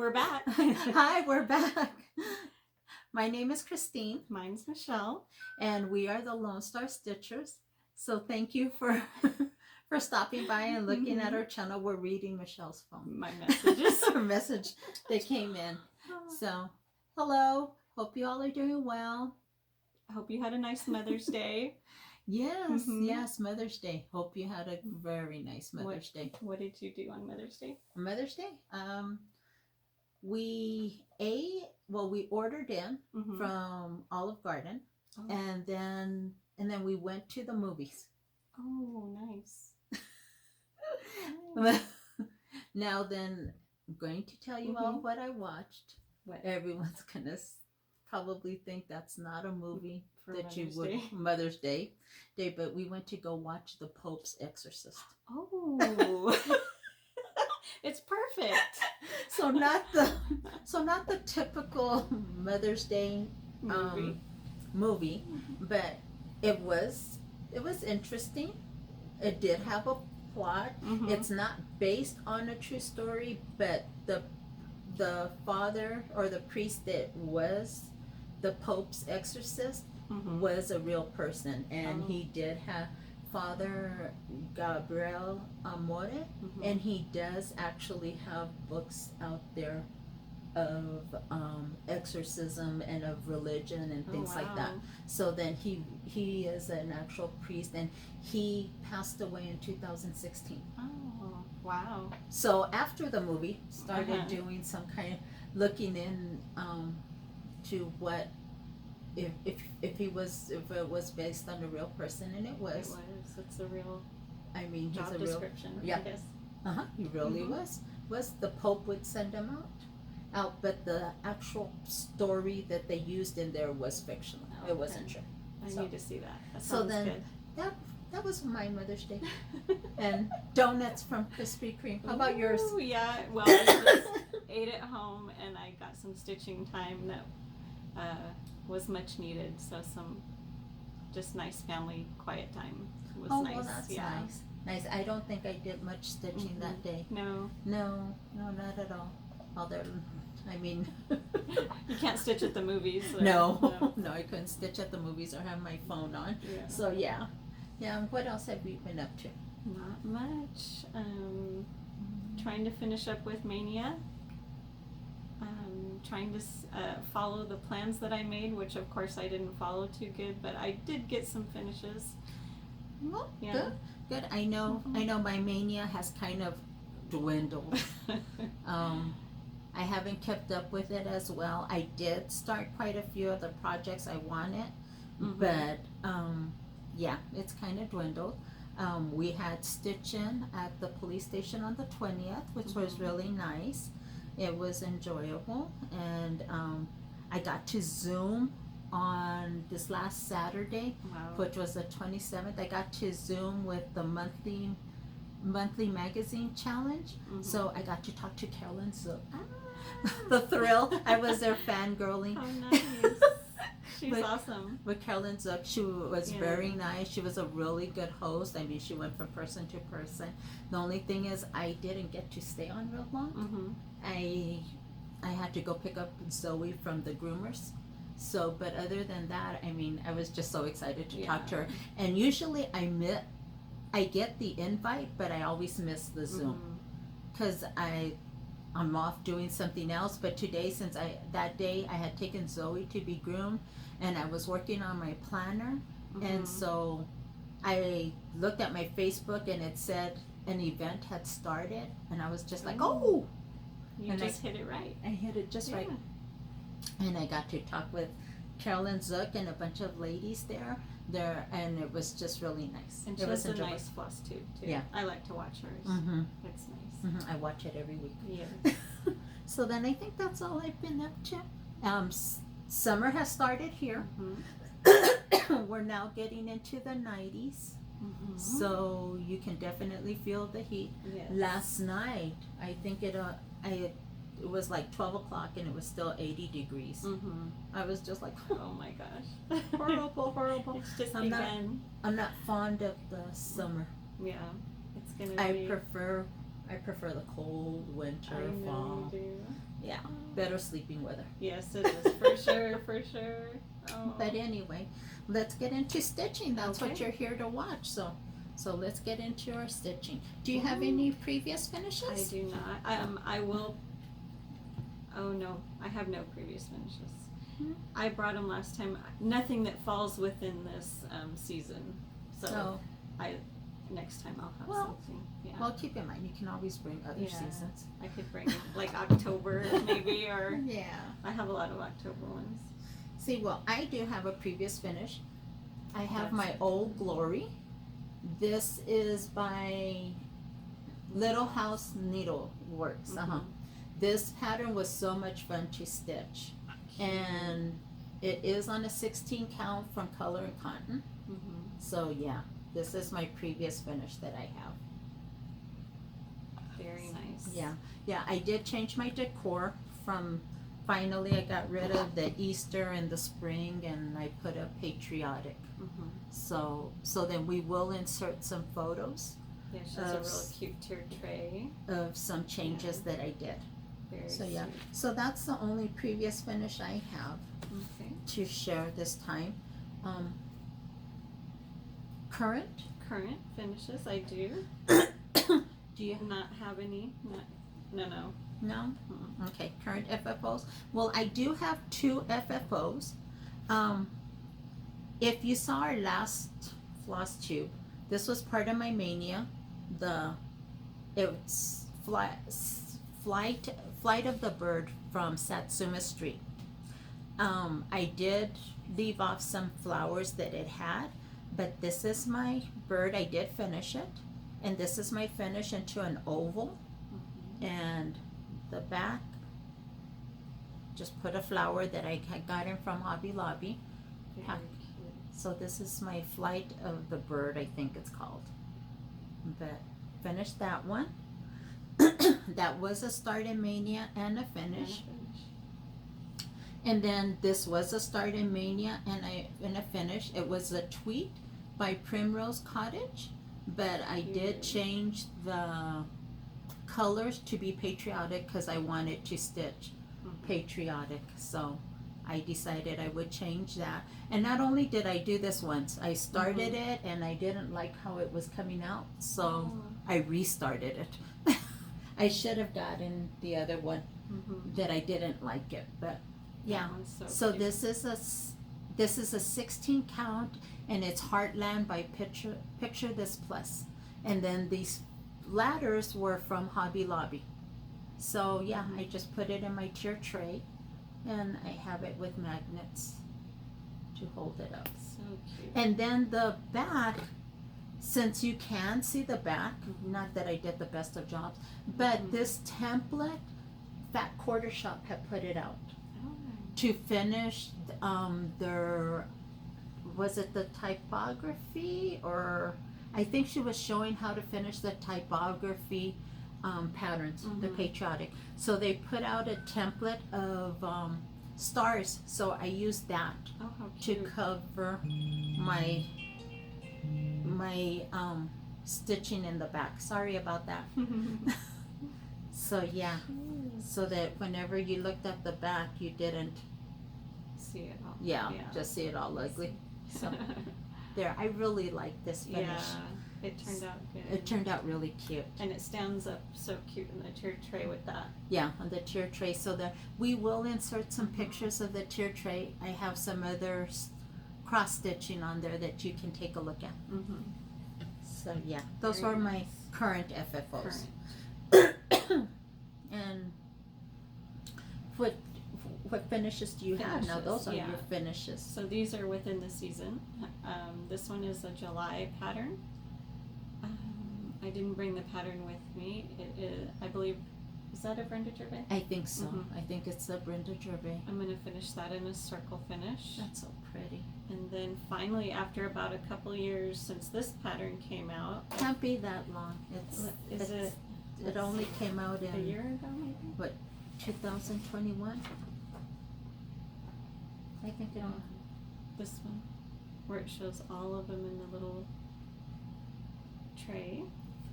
We're back. Hi, we're back. My name is Christine. Mine's Michelle. And we are the Lone Star Stitchers. So thank you for for stopping by and looking at our channel. We're reading Michelle's phone. My messages. Her message that came in. So, hello. Hope you all are doing well. I hope you had a nice Mother's Day. Yes, yes, Mother's Day. Hope you had a very nice Mother's Day. What did you do on Mother's Day? Mother's Day? We ordered in from Olive Garden, and then we went to the movies. Oh, nice. Now then, I'm going to tell you all what I watched. What? Everyone's gonna probably think that's not a movie For that Mother's you would Day. Mother's Day, but we went to go watch The Pope's Exorcist. Oh. It's perfect. So not the typical Mother's Day movie, but it was interesting. It did have a plot. It's not based on a true story, but the father or the priest that was the Pope's exorcist was a real person, and he did have Father Gabriel Amore, and he does actually have books out there of exorcism and of religion and things like that. So then he is an actual priest, and he passed away in 2016. Oh, wow. So after the movie, started doing some kind of looking in to what if it was based on a real person, and it was. It's a real. I mean, job he's a description. Real, yeah. I guess. He really was the Pope would send him out, but the actual story that they used in there was fictional. It wasn't true. I need to see that. That so sounds then good. that was my Mother's Day. And donuts from Krispy Kreme. How about yours? Oh yeah, well I just ate at home, and I got some stitching time that was much needed. So some just nice family quiet time was nice. Well, that's nice. Nice. I don't think I did much stitching that day. No, not at all. Although, I mean, you can't stitch at the movies. No, I couldn't stitch at the movies or have my phone on. Yeah. So yeah. What else have we been up to? Not much. Trying to finish up with Maynia. Trying to follow the plans that I made, which of course I didn't follow too good, but I did get some finishes. Well, good. I know my Maynia has kind of dwindled. I haven't kept up with it as well. I did start quite a few of the projects I wanted, but it's kind of dwindled. We had stitching at the police station on the 20th, which was really nice. It was enjoyable, and I got to Zoom on this last Saturday, which was the 27th. I got to Zoom with the monthly magazine challenge, so I got to talk to Carolyn Zook. The thrill! I was there fangirling. Oh, nice. She's awesome. With Carolyn Zook, she was very nice. She was a really good host. I mean, she went from person to person. The only thing is, I didn't get to stay on real long. I had to go pick up Zoe from the groomers. So, but other than that, I mean, I was just so excited to talk to her. And usually I get the invite, but I always miss the Zoom because I'm off doing something else. But today, that day I had taken Zoe to be groomed, and I was working on my planner, and so I looked at my Facebook, and it said an event had started, and I was just like, oh! You just hit it right. I hit it just right. And I got to talk with Carolyn Zook and a bunch of ladies there, and it was just really nice. And she has a nice floss tube too. Yeah. I like to watch hers. It's nice. I watch it every week. Yeah. So then I think that's all I've been up to. Summer has started here. We're now getting into the 90s. So you can definitely feel the heat. Yes. Last night, I think it was like 12 o'clock and it was still 80 degrees. I was just like, oh my gosh. horrible. It's just begun. I'm not fond of the summer. Yeah. It's gonna be. I prefer the cold winter, fall. You do. Yeah, better sleeping weather. Yes, it is, for sure, for sure. Oh. But anyway, let's get into stitching. That's what Okay. you're here to watch. So let's get into our stitching. Do you have any previous finishes? I do not. I will. Oh no, I have no previous finishes. I brought them last time. Nothing that falls within this season. So next time I'll have something. Yeah. Well, keep in mind you can always bring other seasons. I could bring like October maybe, or Yeah. I have a lot of October ones. See, well, I do have a previous finish. I have That's my Old Glory. This is by Little House Needleworks. This pattern was so much fun to stitch, and it is on a 16 count from Color and Cotton. So yeah, this is my previous finish that I have. Very nice. Yeah, I did change my decor from, finally I got rid of the Easter and the spring, and I put a Patriotic. So then we will insert some photos. Yeah, she has a real cute tier tray of some changes that I did. Very so sweet. So that's the only previous finish I have to share this time. Current finishes, I do. Do you not have any? No. No? Okay, current FFOs. Well, I do have 2 FFOs. If you saw our last floss tube, this was part of my mania. It's Flight of the Bird from Satsuma Street. I did leave off some flowers that it had, but this is my bird. I did finish it, and this is my finish into an oval. And the back, just put a flower that I had gotten from Hobby Lobby. Very cute. So this is my Flight of the Bird, I think it's called. But finished that one. That was a start in Mania and a finish. And then this was a start in Mania and a finish. It was a tweet by Primrose Cottage, but I did change the colors to be Patriotic because I wanted to stitch Patriotic. So I decided I would change that. And not only did I do this once, I started it and I didn't like how it was coming out, so I restarted it. I should have gotten the other one that I didn't like it, but yeah. So this is a 16 count, and it's Heartland by Picture This Plus, and then these ladders were from Hobby Lobby. So yeah, I just put it in my tier tray, and I have it with magnets to hold it up. So cute. And then the back, since you can see the back, not that I did the best of jobs, but this template, Fat Quarter Shop had put it out to finish their, was it the typography, or I think she was showing how to finish the typography patterns, the Patriotic. So they put out a template of stars, so I used that to cover my stitching in the back. Sorry about that. So yeah, so that whenever you looked at the back, you didn't see it all. Yeah, just see it all ugly. So there, I really like this finish. Yeah, it turned out good. It turned out really cute. And it stands up so cute in the tier tray with that. Yeah, on the tier tray. So that we will insert some pictures of the tier tray. I have some other cross stitching on there that you can take a look at. So yeah, those Very were my nice. current FFOs. And what finishes do you have? Now those are your finishes. So these are within the season. This one is a July pattern. I didn't bring the pattern with me. It is, I believe, is that a Brenda Gervais? I think so. I think it's a Brenda Gervais. I'm going to finish that in a circle finish. That's so pretty. And then finally, after about a couple years since this pattern came out. Can't be that long. It only came out in a year ago, maybe? What, 2021? I think it was. This one, where it shows all of them in the little tray.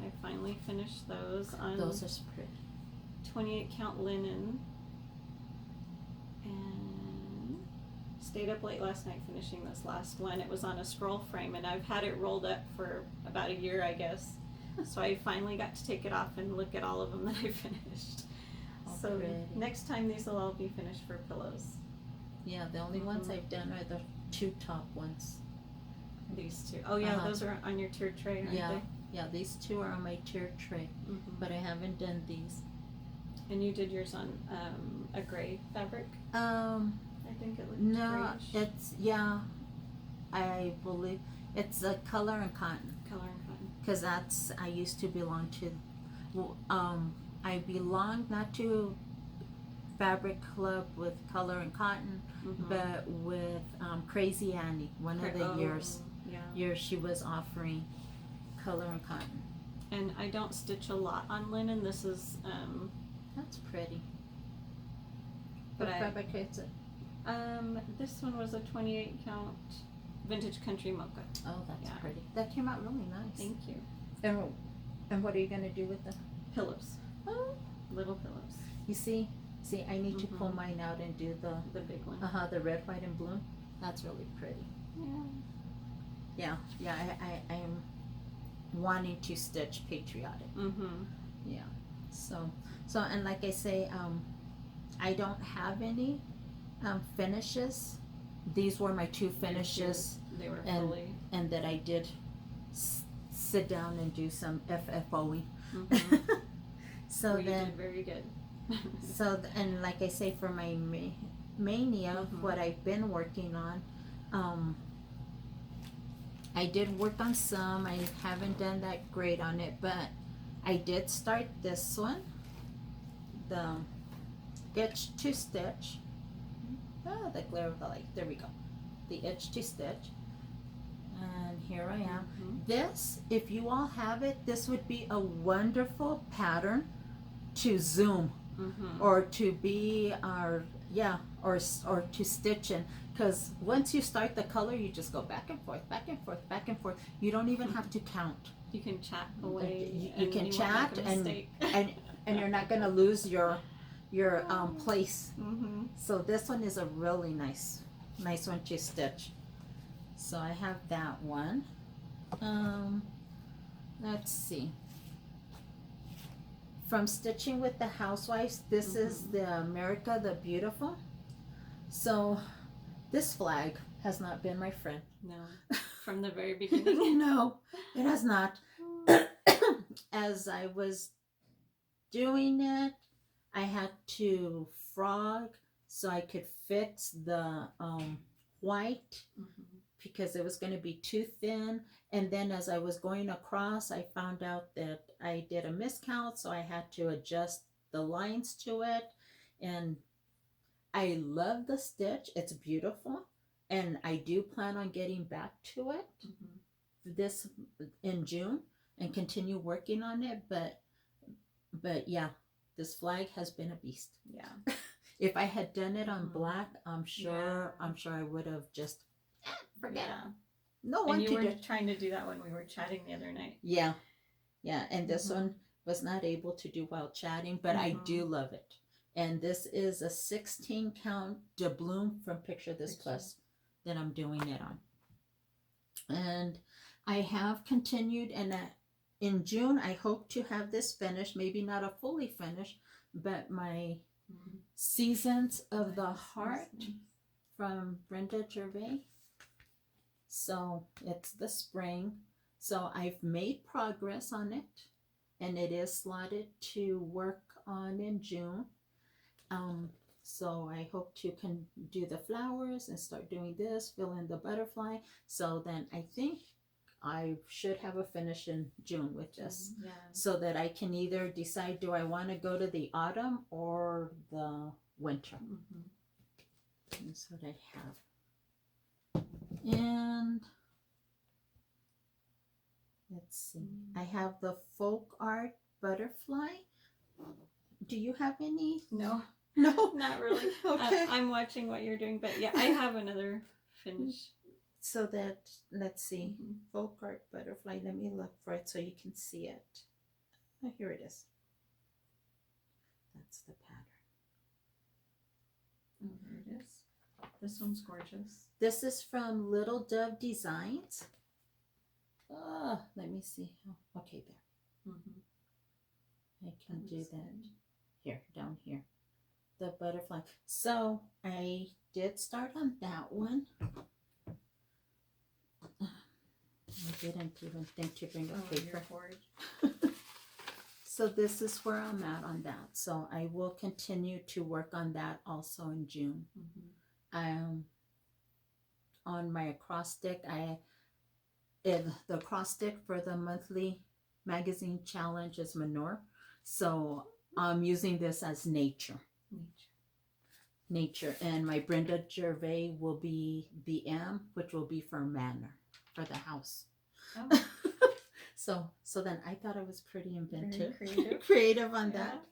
I finally finished those on Those are pretty. 28 count linen. And stayed up late last night finishing this last one. It was on a scroll frame, and I've had it rolled up for about a year, I guess. So I finally got to take it off and look at all of them that I finished. So pretty. next time these will all be finished for pillows. Yeah, the only ones I've done are the 2 top ones. These two. Oh yeah, those are on your tiered tray, aren't they? Yeah, these 2 are on my tiered tray, but I haven't done these. And you did yours on a gray fabric? I think it looked No, grayish. it's, I believe it's a color and cotton. Color and cotton. Because I used to belong to, I belonged not to Fabric Club with Color and Cotton, but with Crazy Annie. One of the years she was offering Color and Cotton. And I don't stitch a lot on linen. This is That's pretty. But What fabric is it? this one was a 28 count vintage country mocha. Oh, that's pretty. That came out really nice. Thank you. And what are you gonna do with the Pillows. Oh, Little pillows. you see, I need to pull mine out and do the big one. the red, white, and blue. That's really pretty. Yeah. Yeah. I am wanting to stitch Patriotic. Yeah. So and like I say, I don't have any finishes. These were my 2 finishes, They were and fully. and that I did sit down and do some FFOing. So Well, you then did very good. and like I say, for my mania, what I've been working on, I did work on some. I haven't done that great on it, but I did start this one, the Itch to Stitch. Oh, the glare of the light. There we go. The Itch to Stitch. And here I am. This, if you all have it, this would be a wonderful pattern to zoom or to be or to stitch in, because once you start the color, you just go back and forth, back and forth, back and forth. You don't even have to count. You can chat away. You can chat won't make a mistake. and you're not going to lose your place. So this one is a really nice one to stitch. So I have that one. Let's see. From Stitching with the Housewives, this is the America the Beautiful. So this flag has not been my friend. No, from the very beginning. No, it has not. As I was doing it, I had to frog so I could fix the white because it was going to be too thin. And then as I was going across, I found out that I did a miscount, so I had to adjust the lines to it. And I love the stitch. It's beautiful. And I do plan on getting back to it this in June and continue working on it. But yeah, this flag has been a beast. Yeah. If I had done it on black, I'm sure I would have just forget it. No one And you to were do. trying to do that when we were chatting the other night. Yeah. And this one was not able to do while chatting, but I do love it. And this is a 16 count doubloon from Picture This Plus that I'm doing it on. And I have continued, and in June I hope to have this finished, maybe not a fully finished, but my Seasons of the Heart from Brenda Gervais. So it's the spring. So I've made progress on it, and it is slotted to work on in June. So I hope to do the flowers and start doing this, fill in the butterfly. So then I think I should have a finish in June with this, so that I can either decide, do I want to go to the autumn or the winter. That's what I have. And let's see, I have the folk art butterfly. Do you have any? No. No, not really. Okay. I'm watching what you're doing, but yeah, I have another finish. So that, let's see, folk art butterfly. Let me look for it so you can see it. Oh, here it is. That's the pattern. Oh, there it is. This one's gorgeous. This is from Little Dove Designs. Let me see. Okay, there. I can do that. Good. Here, down here. The butterfly. So I did start on that one. I didn't even think to bring a paper. So this is where I'm at on that. So I will continue to work on that also in June. On my acrostic, the acrostic for the monthly magazine challenge is manure. So I'm using this as nature. And my Brenda Gervais will be the M, which will be for manor, for the house. Oh. So then I thought it was pretty inventive. Creative on that.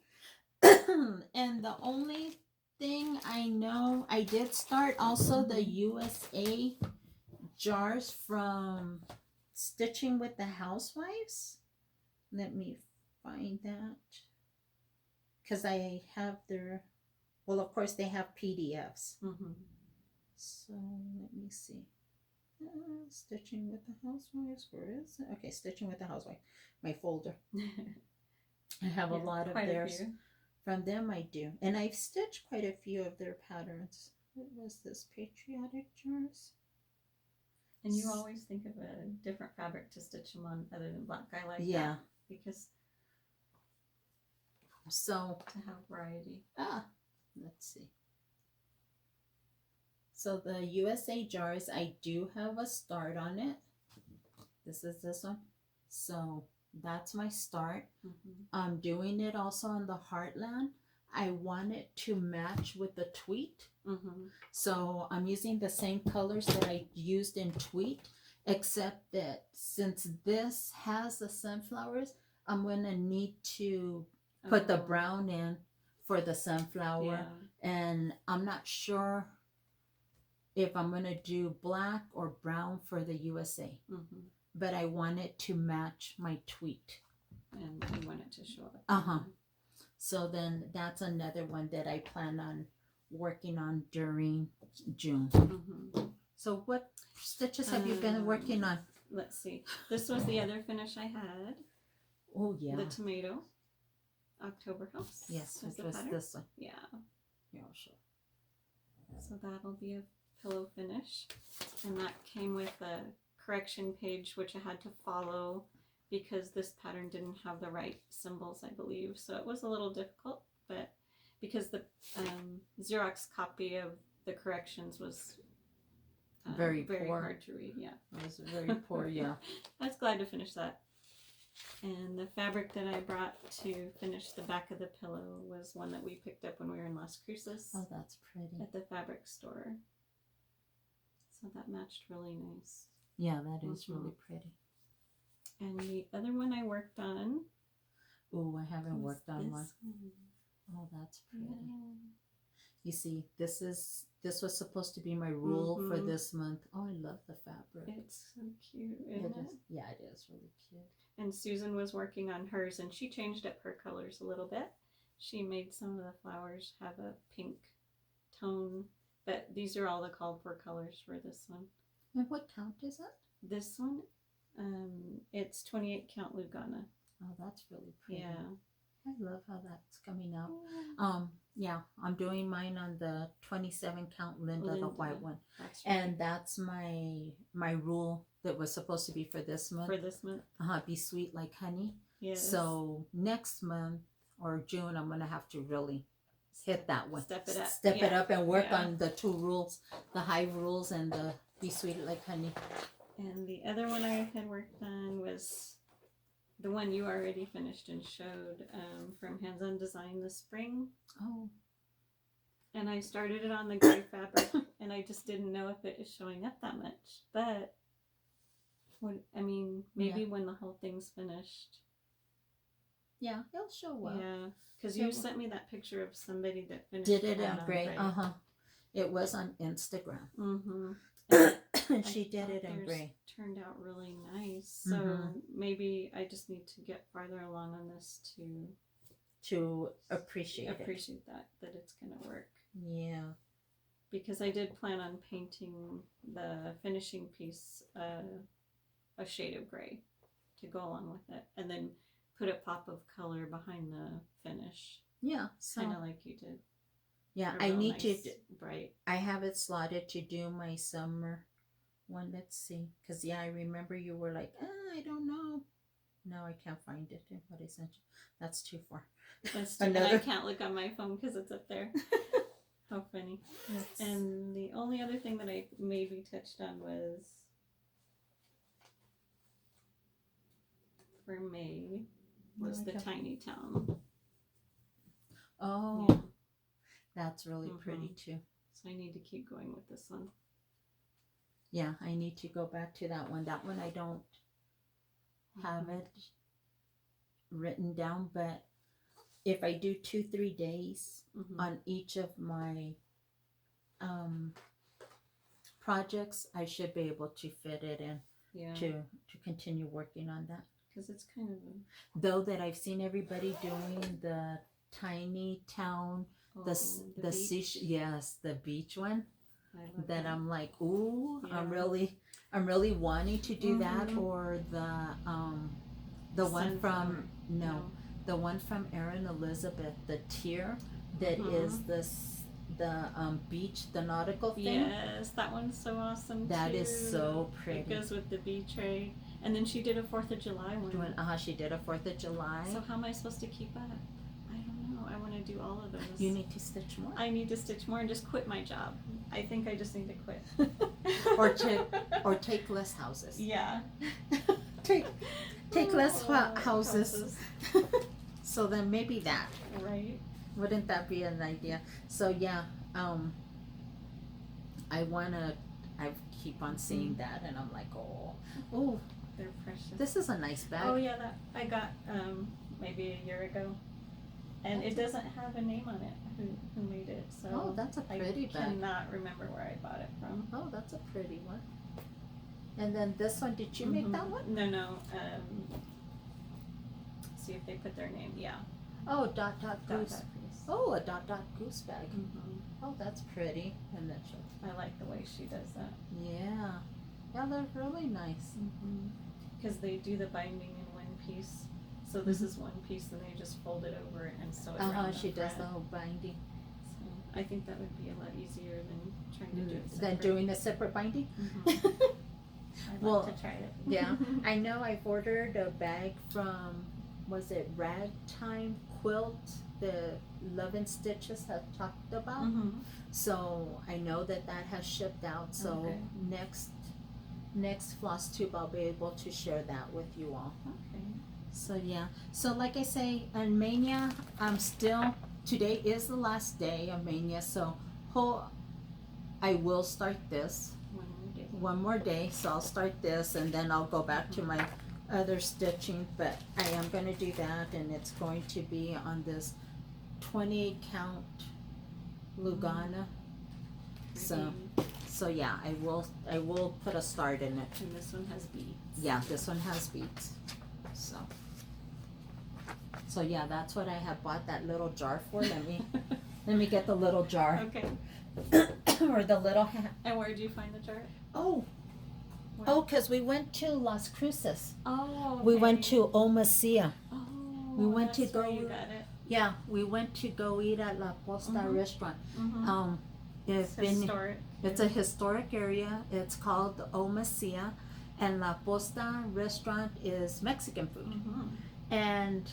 And the only thing I know, I did start also the USA jars from Stitching with the Housewives. Let me find that. Because I have their, well, of course, they have PDFs. So let me see. Stitching with the Housewives. Where is it? Okay, Stitching with the Housewives. My folder. I have a lot of theirs. From them, I do. And I've stitched quite a few of their patterns. What was this? Patriotic jars? And you always think of a different fabric to stitch them on other than black. I like that. Because so to have variety. Let's see. So the USA jars, I do have a start on it. This is this one. So that's my start. I'm doing it also on the Heartland. I want it to match with the tweet. So I'm using the same colors that I used in tweet, except that since this has the sunflowers, I'm going to need to put the brown in for the sunflower. And I'm not sure if I'm going to do black or brown for the USA. But I want it to match my tweet. And you want it to show up. So then that's another one that I plan on working on during June. So what stitches have you been working on? Let's see. This was the other finish I had. Oh, yeah. The tomato. October House. Yes, it was this one. Yeah. Yeah, I'll show. So that'll be a pillow finish. And that came with a correction page, which I had to follow because this pattern didn't have the right symbols, I believe. So it was a little difficult, but because the Xerox copy of the corrections was very poor. Hard to read. Yeah, it was very poor. Yeah, I was glad to finish that. And the fabric that I brought to finish the back of the pillow was one that we picked up when we were in Las Cruces. Oh, that's pretty. At the fabric store. So that matched really nice. Yeah, that is really pretty. And the other one I worked on. Oh, I haven't worked on one. Oh, that's pretty. Yeah. You see, this was supposed to be my rule for this month. Oh, I love the fabric. It's so cute, isn't it? Yeah, it is really cute. And Susan was working on hers, and she changed up her colors a little bit. She made some of the flowers have a pink tone, but these are all the called for colors for this one. And what count is it? This one, it's 28 count Lugana. Oh, that's really pretty. Yeah. I love how that's coming out. Yeah, I'm doing mine on the 27 count Linda, the white one. That's right. And that's my rule that was supposed to be for this month. For this month? Be sweet like honey. Yes. So next month or June, I'm going to have to really hit that one. Step it up. Step it up and work on the two rules, the Hive Rules and the Be Sweet Like Honey. And the other one I had worked on was the one you already finished and showed from Hands On Design this spring. Oh. And I started it on the gray fabric, and I just didn't know if it is showing up that much. But, maybe when the whole thing's finished. Yeah, it'll show up. Yeah, because you sent me that picture of somebody that finished Did it in gray. It was on Instagram. And she did it in gray. Turned out really nice. So maybe I just need to get farther along on this to appreciate that it's gonna work. Yeah. because I did plan on painting the finishing piece a shade of gray to go along with it, and then put a pop of color behind the finish. Yeah, so kind of like you did. yeah, A I real need nice, to. bright. I have it slotted to do my summer one. Let's see, because yeah, I remember you were like, I don't know. No, I can't find it in what I sent you. That's too far. That's too, and I can't look on my phone because it's up there. How funny. Yes. And the only other thing that I maybe touched on was for May was the tiny town. Oh, yeah. That's really pretty too. So I need to keep going with this one. Yeah, I need to go back to that one. That one I don't have it written down, but if I do 2-3 days on each of my projects, I should be able to fit it in to continue working on that. Because it's kind of though that I've seen everybody doing the tiny town, the beach. Yes, the beach one. That I'm like, ooh, yeah. I'm really wanting to do that, or the one from the one from Erin Elizabeth, the tier that is the beach, the nautical thing. Yes, that one's so awesome. That too. Is so pretty. It goes with the beach tray, and then she did a 4th of July one. She did a 4th of July. So how am I supposed to keep up? I don't know. I want to do all of those. You need to stitch more. I need to stitch more and just quit my job. I think I just need to quit. or take less houses. Yeah. take less houses. So then maybe that. Right. Wouldn't that be an idea? So yeah, I keep on seeing that, and I'm like, oh, they're precious. This is a nice bag. Oh yeah, that I got maybe a year ago, and it doesn't have a name on it. Who made it? So that's a pretty bag. I cannot remember where I bought it from. Oh, that's a pretty one. And then this one, did you make that one? No. See if they put their name. Yeah. Oh, dot goose. Goose. Oh, a dot goose bag. Oh, that's pretty. And then I like the way she does that. Yeah, they're really nice. Because they do the binding in one piece. So this is one piece, and they just fold it over and sew it around the she does front. the whole binding. So I think that would be a lot easier than trying to do it separate. Than doing a separate binding? I'd like to try it. Yeah, I know I've ordered a bag from, was it Ragtime Quilt, the Love and Stitches have talked about. So I know that has shipped out. So next Flosstube I'll be able to share that with you all. Okay. So yeah, so like I say, on Maynia, today is the last day of Maynia, so I will start this one more day, so I'll start this, and then I'll go back to my other stitching, but I am going to do that, and it's going to be on this 28 count Lugana. So yeah, I will put a start in it. And this one has beads. Yeah, this one has beads. So yeah, that's what I have bought that little jar for. Let me get the little jar. Okay. Or the little And where did you find the jar? Because we went to Las Cruces. Oh. Okay. We went to Omasia. Oh. We went to go. Where you got it. Yeah, we went to go eat at La Posta restaurant. It's historic. It's a historic area. It's called Omasia, and La Posta restaurant is Mexican food. And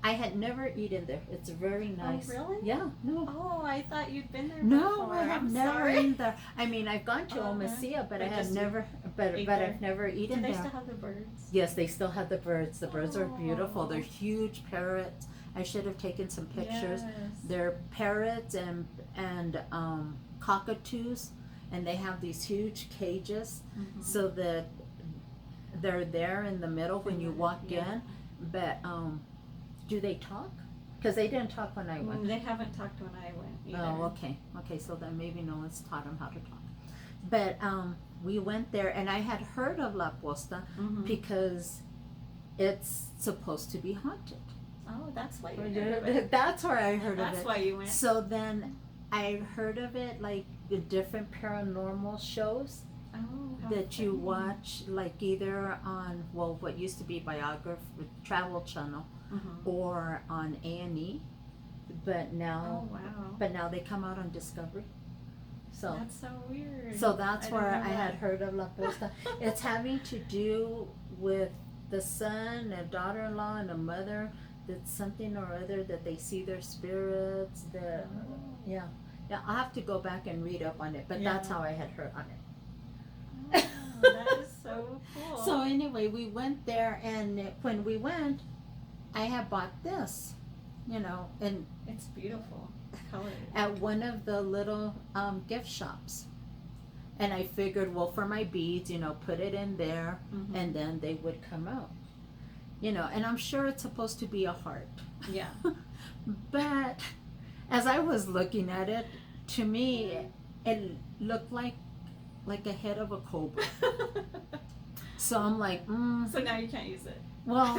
I had never eaten there. It's very nice. Oh, really? Yeah. No. Oh, I thought you'd been there No, before. I have never eaten there. I mean, I've gone to Omasia, but I have never, but I've never eaten there. Do they still have the birds? Yes, they still have the birds. The birds are beautiful. They're huge parrots. I should have taken some pictures. Yes. They're parrots and cockatoos, and they have these huge cages, so that they're there in the middle when you walk in. But do they talk? Because they didn't talk when I went. They haven't talked when I went either. Oh, okay. So then maybe no one's taught them how to talk. But we went there, and I had heard of La Posta because it's supposed to be haunted. Oh, that's why you heard of it. That's where I heard of it. That's why you went. So then I've heard of it, like the different paranormal shows Oh, how that you funny. watch, like either on, well, what used to be Biography Travel Channel Mhm. or on A&E, but Oh now, wow. they come out on Discovery. So, That's so weird. so that's I where didn't know I had that. heard of La Posta. It's having to do with the son, a daughter-in-law, and a mother. That's something or other that they see their spirits. That Oh. yeah, yeah. I'll have to go back and read up on it. But that's Yeah. how I had heard on it. Oh, that is so cool. So anyway, we went there, and when we went, I had bought this, and It's beautiful. The color. at one of the little gift shops. And I figured, well, for my beads, put it in there, Mhm. and then they would come out. And I'm sure it's supposed to be a heart. Yeah. But as I was looking at it, to me, it looked like a head of a cobra. So I'm like, So now you can't use it. well,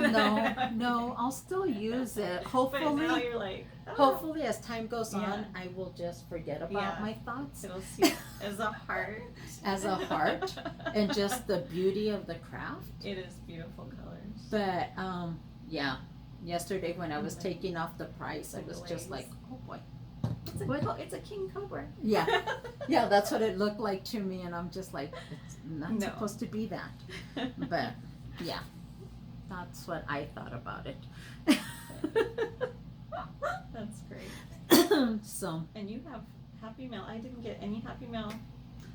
no, I'll still use it. But now Hopefully, you're like, oh. hopefully as time goes on, Yeah. I will just forget about Yeah. my thoughts It'll see as a heart. as a heart and just the beauty of the craft. It is beautiful colors. But yeah, yesterday when I was Mhm. taking off the price, I The was just glaze. like, oh boy. It's a king cobra. Yeah. Yeah, that's what it looked like to me, and I'm just like, it's not No. supposed to be that. But yeah, that's what I thought about it. That's great. So, And you have Happy Mail. I didn't get any Happy Mail.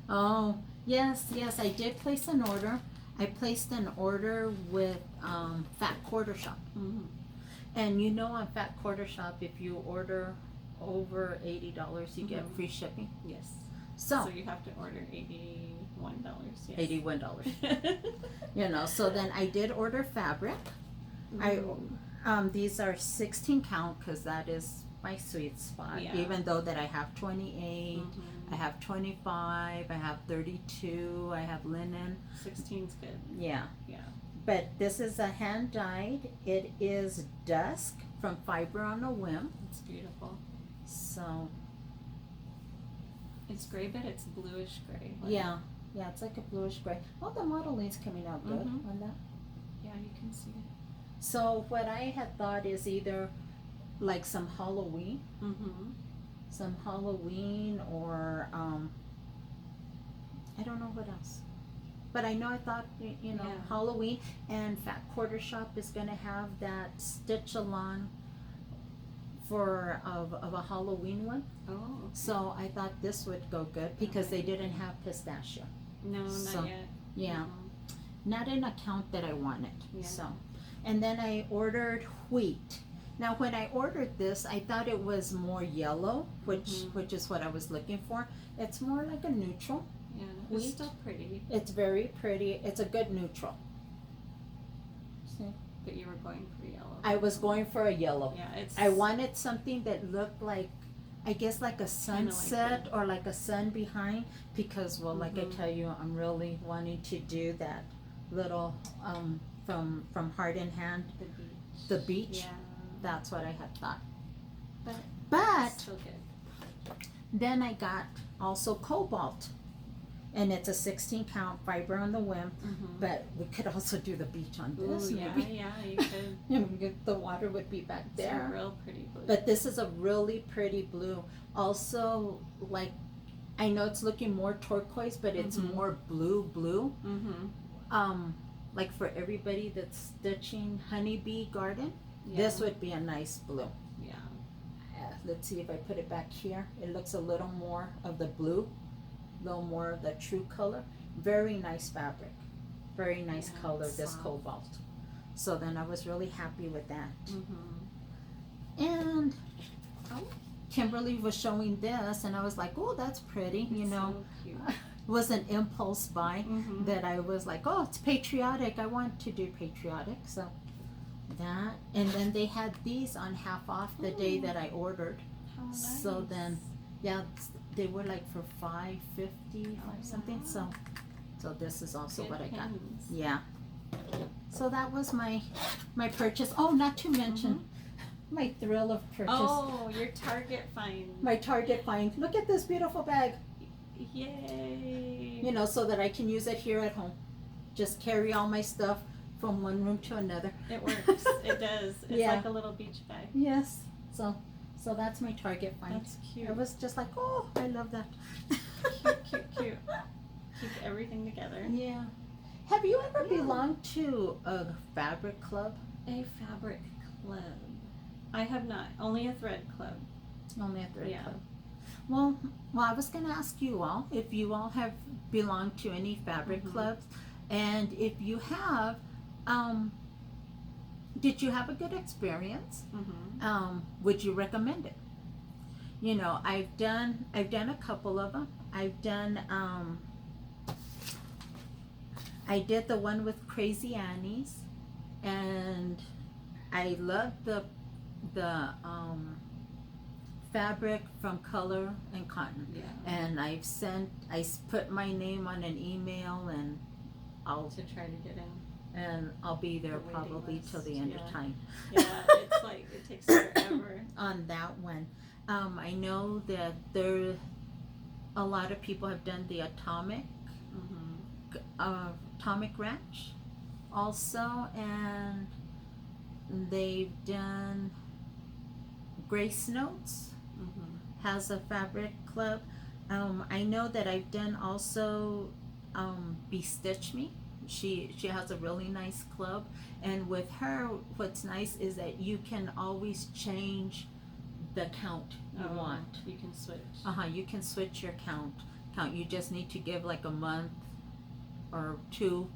oh yes, I did place an order. I placed an order with Fat Quarter Shop, Mm-hmm. and on Fat Quarter Shop, if you order over $80, you get Mhm. free shipping. Yes. So, So you have to order $81. Yes. $81. So then I did order fabric. Ooh. These are 16 count because that is my sweet spot. Yeah. Even though that I have 28, Mhm. I have 25, I have 32, I have linen. 16's good. Yeah. Yeah. But this is a hand dyed. It is dusk from Fiber on a Whim. It's beautiful. So It's gray, but it's bluish gray. yeah, it's like a bluish gray. Oh, the modeling's coming out good Mhm. on that. Yeah, you can see it. So what I had thought is either like some Halloween or I don't know what else. But I know I thought, Yeah. Halloween, and Fat Quarter Shop is going to have that stitch along of a Halloween one. Oh. So I thought this would go good because they didn't have pistachio. No, not So, yet. Yeah, not in a count that I wanted. Yeah. So, and then I ordered wheat. Now, when I ordered this, I thought it was more yellow, which is what I was looking for. It's more like a neutral. Yeah, it's Wheat. still pretty, It's very pretty. It's a good neutral. See? but you were going for yellow. I was going for a yellow. Yeah, it's. I wanted something that looked like, I guess, like a sunset or like a sun behind, because, well, like I tell you, I'm really wanting to do that little from Heart in Hand, the beach. the beach. Yeah. That's what I had thought. But But it's still good. then I got also Cobalt, and it's a 16 count Fiber on the Whim. Mm-hmm. But we could also do the beach on Ooh, this, yeah, maybe. yeah, you could. The water would be back It's a there. real pretty blue. But this is a really pretty blue. Also, like, I know it's looking more turquoise, but it's Mhm. more blue. Mm-hmm. Like for everybody that's stitching Honeybee Garden, Yeah. this would be a nice blue. Yeah. Let's see if I put it back here. It looks a little more of the blue, a little more of the true color. Very nice fabric. Very nice Yeah, color, it's this soft. Cobalt. So then I was really happy with that. Mm-hmm. And Kimberly was showing this, and I was like, oh, that's pretty, So cute. It was an impulse buy Mm-hmm. that I was like, oh, it's patriotic. I want to do patriotic. So that, and then they had these on half off the day that I ordered. How nice. So then, yeah, they were like for $5.50 something. wow. So this is also Good what I got. pins. Yeah. So that was my purchase. Oh, not to mention, my thrill of purchase. Oh, your Target find. My Target find. Look at this beautiful bag. Yay. You know, so that I can use it here at home. Just carry all my stuff from one room to another. It works. It does. It's Yeah. like a little beach bag. Yes. So that's my Target find. That's cute. It was just like, oh, I love that. Cute. Keep everything together. Yeah. Have you ever belonged to a fabric club? A fabric club. I have not. Only a thread club. Only a thread club. Well, I was going to ask you all if you all have belonged to any fabric clubs, and if you have, did you have a good experience? Would you recommend it? You know, I've done a couple of them. I did the one with Crazy Annie's, and I loved the fabric from Color and Cotton. Yeah. And I put my name on an email, and to try to get in. And I'll be there The waiting probably list, till the end of time. Yeah, it's like it takes forever. On that one. I know that a lot of people have done the Atomic Ranch also, and they've done Grace Notes has a fabric club. I know that I've done also Bestitch Me. She has a really nice club, and with her, what's nice is that you can always change the count you want. You can switch. You can switch your count. You just need to give like a month or two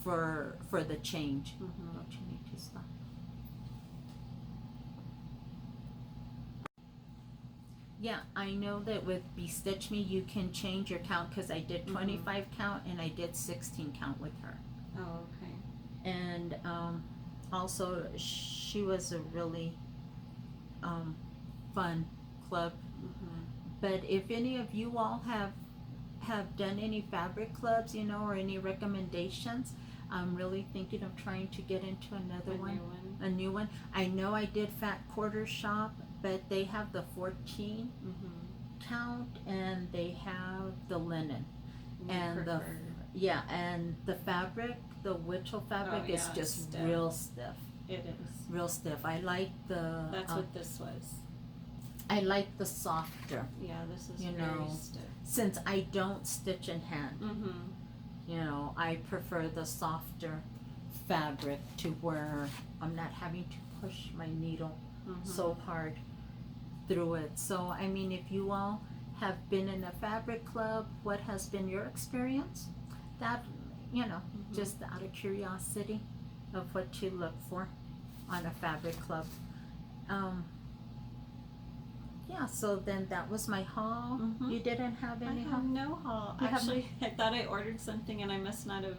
for the change. Don't you need to stop? Yeah, I know that with Bestitch Me you can change your count, because I did 25 count and I did 16 count with her. Oh, okay. And also she was a really fun club. But if any of you all have done any fabric clubs, you know, or any recommendations, I'm really thinking of trying to get into a new one. I know I did Fat Quarter Shop, but they have the 14 count, and they have the linen, and the fabric, the Whittle fabric is just stiff. Real stiff. It is real stiff. I like the. That's what this was. I like the softer. Yeah, this is very stiff. Since I don't stitch in hand, you know, I prefer the softer fabric to where I'm not having to push my needle so hard through it. So, I mean, if you all have been in a fabric club, what has been your experience? That, you know, just out of curiosity of what you look for on a fabric club. Yeah, so then that was my haul. You didn't have any haul? I have no haul. Actually, I thought I ordered something and I must not have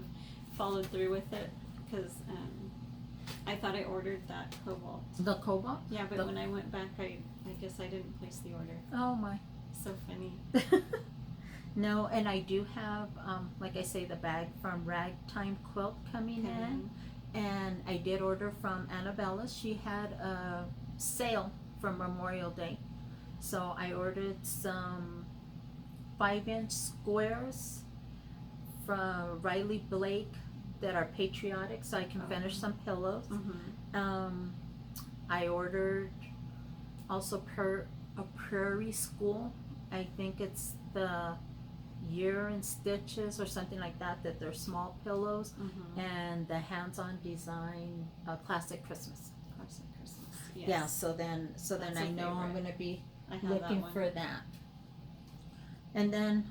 followed through with it, because I thought I ordered that Cobalt. The Cobalt? Yeah, but when I went back, I guess I didn't place the order. Oh my. So funny. No, and I do have, like I say, the bag from Ragtime Quilt coming in. And I did order from Annabella. She had a sale from Memorial Day. So I ordered some 5-inch squares from Riley Blake that are patriotic, so I can finish some pillows. I ordered also a Prairie School. I think it's the Year in Stitches or something like that, that they're small pillows, and the hands-on design Classic Christmas. Classic Christmas. Yes. Yeah, so then I know favorite. I'm gonna be looking for that. And then,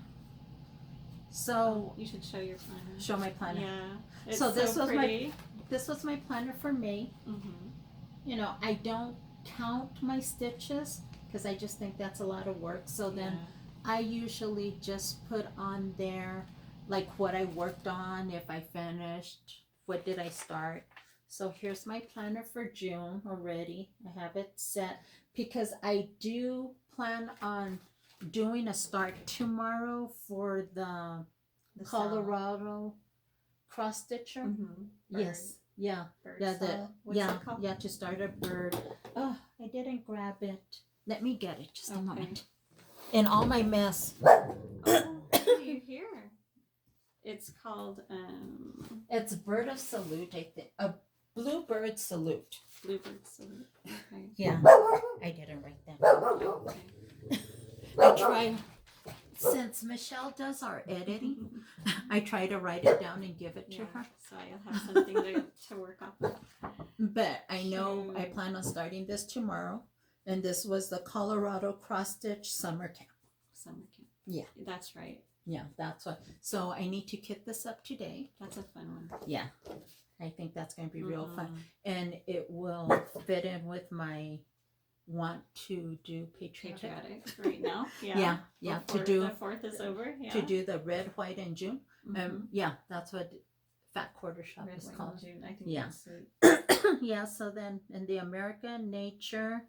so you should show your planner. Show my planner. Yeah, it's so this was pretty. this was my planner for May. You know, I don't count my stitches because I just think that's a lot of work. So then I usually just put on there like what I worked on, if I finished, what did I start. So here's my planner for June already. I have it set because I do plan on doing a start tomorrow for the Colorado cross stitcher. Yes. Yeah. Bird Yeah. What's it called? Yeah, to start a bird. Oh, didn't grab it. Let me get it just a Okay. moment. In all my mess. Oh, what do you hear? It's called It's bird of salute, I think. A bluebird salute. Bluebird Salute. Okay. Yeah, I didn't write that. Okay. I try, since Michelle does our editing, I try to write it down and give it to her. So I'll have something to work off of. But I know I plan on starting this tomorrow. And this was the Colorado Cross Stitch Summer Camp. Summer camp. Yeah. That's right. Yeah, that's what. So I need to kit this up today. That's a fun one. Yeah. I think that's going to be real fun. And it will fit in with my want to do Patriotic right now. Yeah. Before To do the 4th is over. Yeah. to do the red, white, and June. Mhm. Yeah, that's what Fat Quarter Shop Red, is white, called. and June. I think Yeah. that's sweet. Yeah. So then in the American Nature,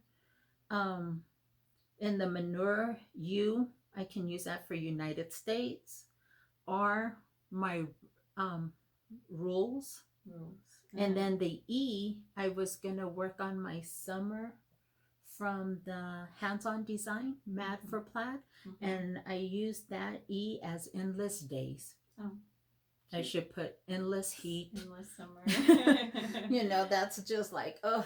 in the manure U, I can use that for United States, or my rules. And then the E, I was gonna work on my summer from the hands-on design, Mad for Plaid, and I used that E as endless days. Oh, I should put endless heat. endless summer. You know, that's just like, oh,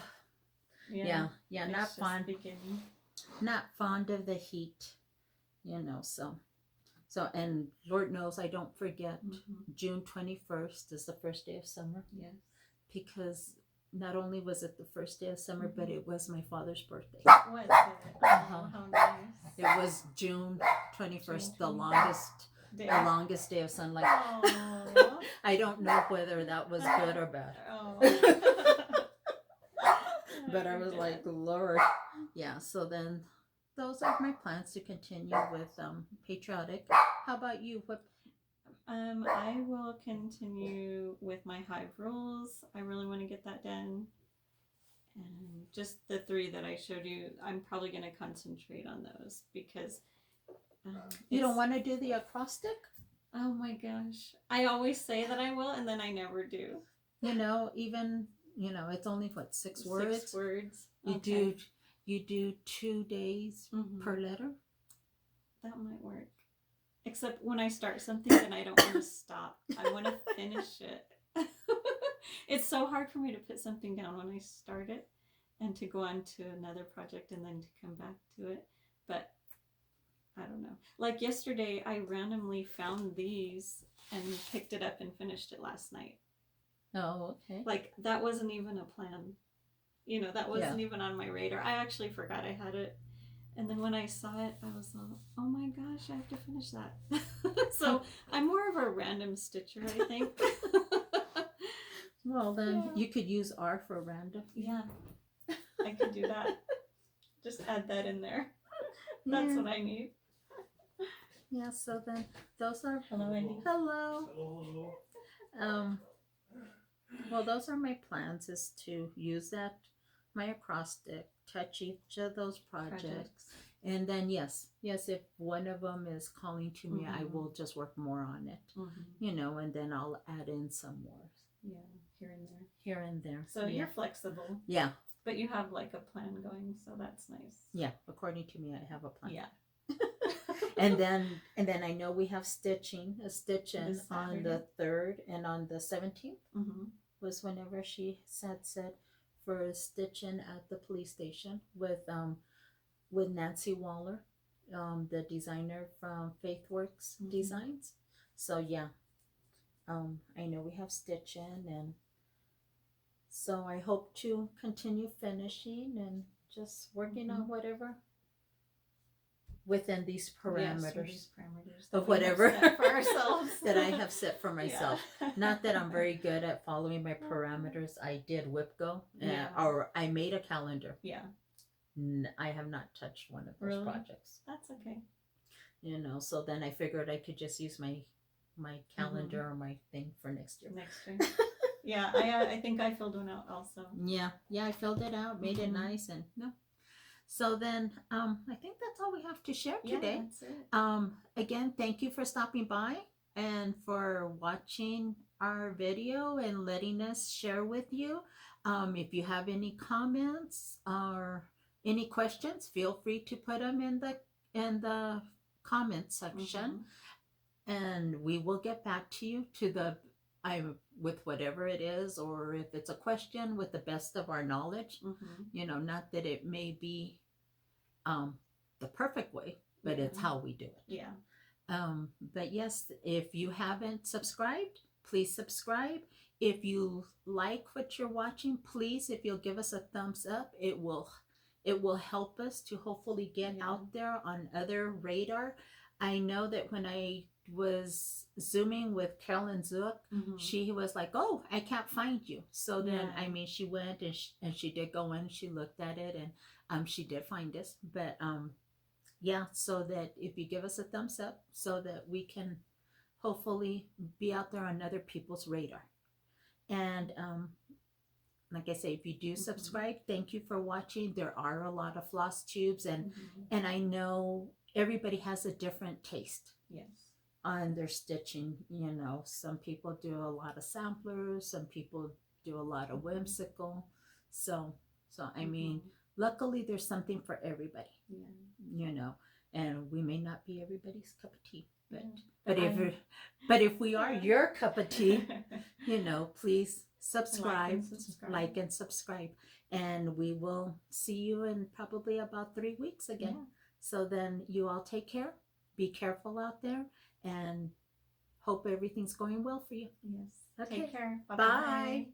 yeah, It's not just fond, beginning. not fond of the heat, you know. So, and Lord knows I don't forget. June 21st is the first day of summer. Yes. Because not only was it the first day of summer, but it was my father's birthday. Was it? Oh, how nice. It was June 21st, the longest day of sunlight. Aww. I don't know whether that was good or bad. Oh. But I was like, Lord. Yeah, so then those are my plans to continue with Patriotic. How about you? What? I will continue with my Hive Rules. I really want to get that done. And just the 3 that I showed you, I'm probably going to concentrate on those because... you don't want to do the acrostic? Oh my gosh. I always say that I will, and then I never do. You know, even, you know, it's only, what, 6 words? 6 words. You do 2 days per letter? That might work. Except when I start something, then I don't want to stop. I want to finish it. It's so hard for me to put something down when I start it and to go on to another project and then to come back to it. But I don't know. Like yesterday, I randomly found these and picked it up and finished it last night. Oh, okay. Like, that wasn't even a plan. You know, that wasn't even on my radar. I actually forgot I had it. And then when I saw it, I was like, oh my gosh, I have to finish that. So I'm more of a random stitcher, I think. Well, then you could use R for random. Yeah, I could do that. Just add that in there. That's what I need. Yeah, so then those are... Hello, Andy. Hello. Hello. Well, those are my plans, is to use that, my acrostic, touch each of those projects. And then, yes, if one of them is calling to me, I will just work more on it, you know, and then I'll add in some more. Yeah, here and there. Here and there. So you're flexible. Yeah. But you have like a plan going, so that's nice. Yeah, according to me, I have a plan. Yeah. and then I know we have stitching on the 3rd and on the 17th was whenever she said for stitching at the police station with Nancy Waller, the designer from FaithWorks Designs. So yeah, I know we have stitching, and so I hope to continue finishing and just working on whatever within these parameters, of whatever for ourselves that I have set for myself. Not that I'm very good at following my parameters. I did WhipGo, or I made a calendar. Yeah. I have not touched one of those projects. That's okay. You know, so then I figured I could just use my calendar or my thing for next year. Yeah, I think I filled one out also. Yeah, I filled it out, made it nice, and So then, I think that's all we have to share today. Yeah, that's it. Again, thank you for stopping by and for watching our video and letting us share with you. If you have any comments or any questions, feel free to put them in the comment section, and we will get back to you with whatever it is, or if it's a question, with the best of our knowledge. Not that it may be the perfect way, but it's how we do it. Yeah. But yes, if you haven't subscribed, please subscribe. If you like what you're watching, please, if you'll give us a thumbs up, it will help us to hopefully get out there on other radar. I know that when I was Zooming with Carolyn Zook, she was like, "Oh, I can't find you." So then, I mean, she went and she did go in, she looked at it, and she did find us. But so that if you give us a thumbs up, so that we can hopefully be out there on other people's radar. And like I say, if you do subscribe, thank you for watching. There are a lot of floss tubes, and I know everybody has a different taste. Yes. On their stitching. Some people do a lot of samplers, some people do a lot of whimsical. So I mean, luckily there's something for everybody. And we may not be everybody's cup of tea, but if we are your cup of tea, please subscribe, like and subscribe, and we will see you in probably about 3 weeks again. So then you all take care, be careful out there, and hope everything's going well for you. Yes. Okay. Take care. Bye.